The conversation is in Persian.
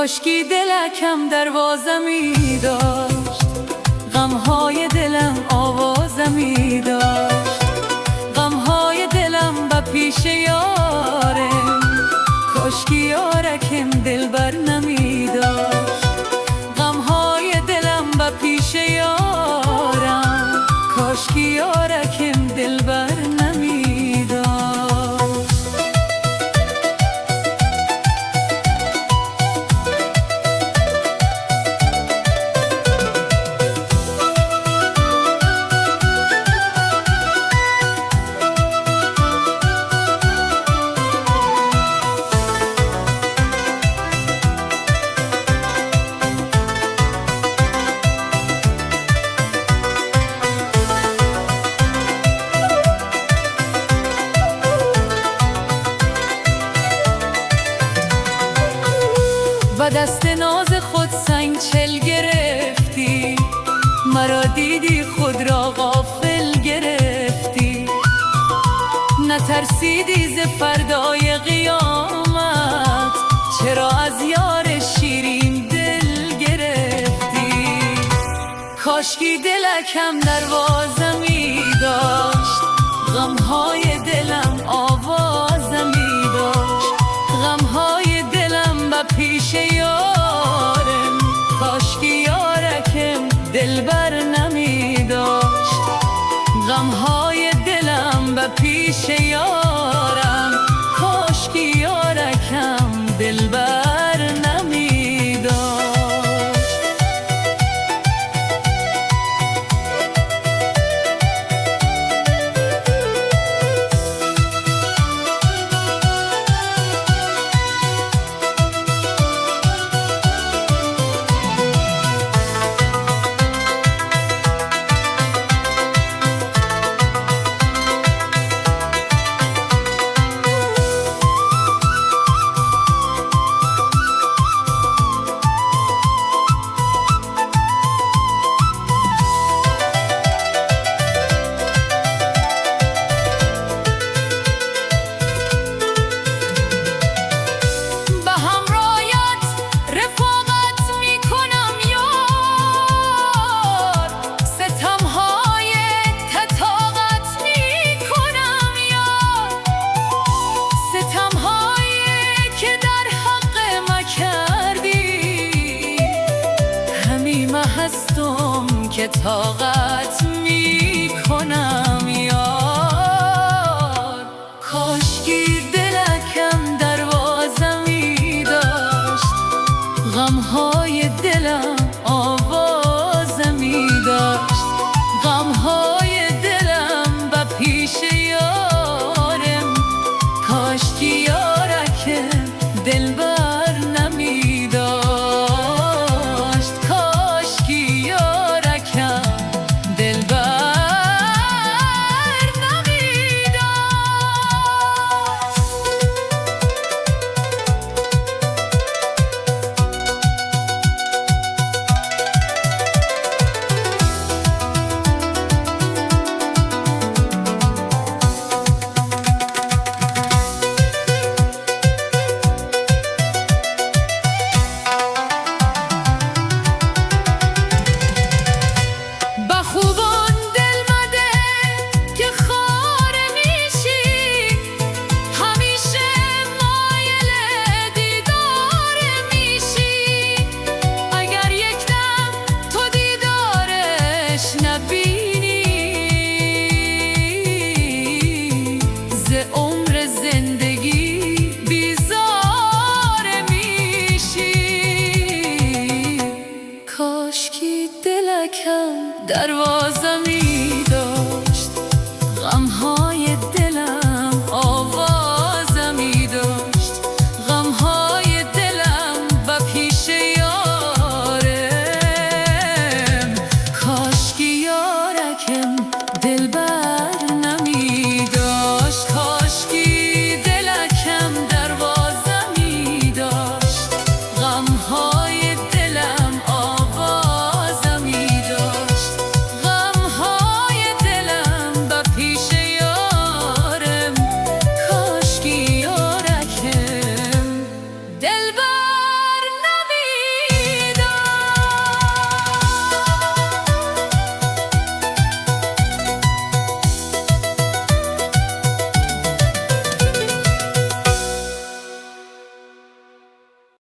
کاشکی دلکم دروازمی داشت، غمهای دلم آوازمی داشت. غمهای دلم به پیش یارم، کاشکی یارکم دلبر نمی داشت. غمهای دلم به پیش یارم، کاشکی یارکم دلبر نمی داشت. و دست ناز خود سنگ چل گرفتی، مرا دیدی خود را غافل گرفتی. نترسیدی ز فردای قیامت، چرا از یار شیرین دل گرفتی. کاشکی دلکم دروازمی داشت، غمهای دلم آوازمی داشت. غمهای دلم به پیش یارم، کاشکی یارکم دلبر نمی داشت. غمهای دلم به پیش یارم، کاشکی یارکم دلبر نمی داشت. هستم که طاقت می کنم یار. کاشکی دلکم دروازمی داشت، غمهای دلم آواز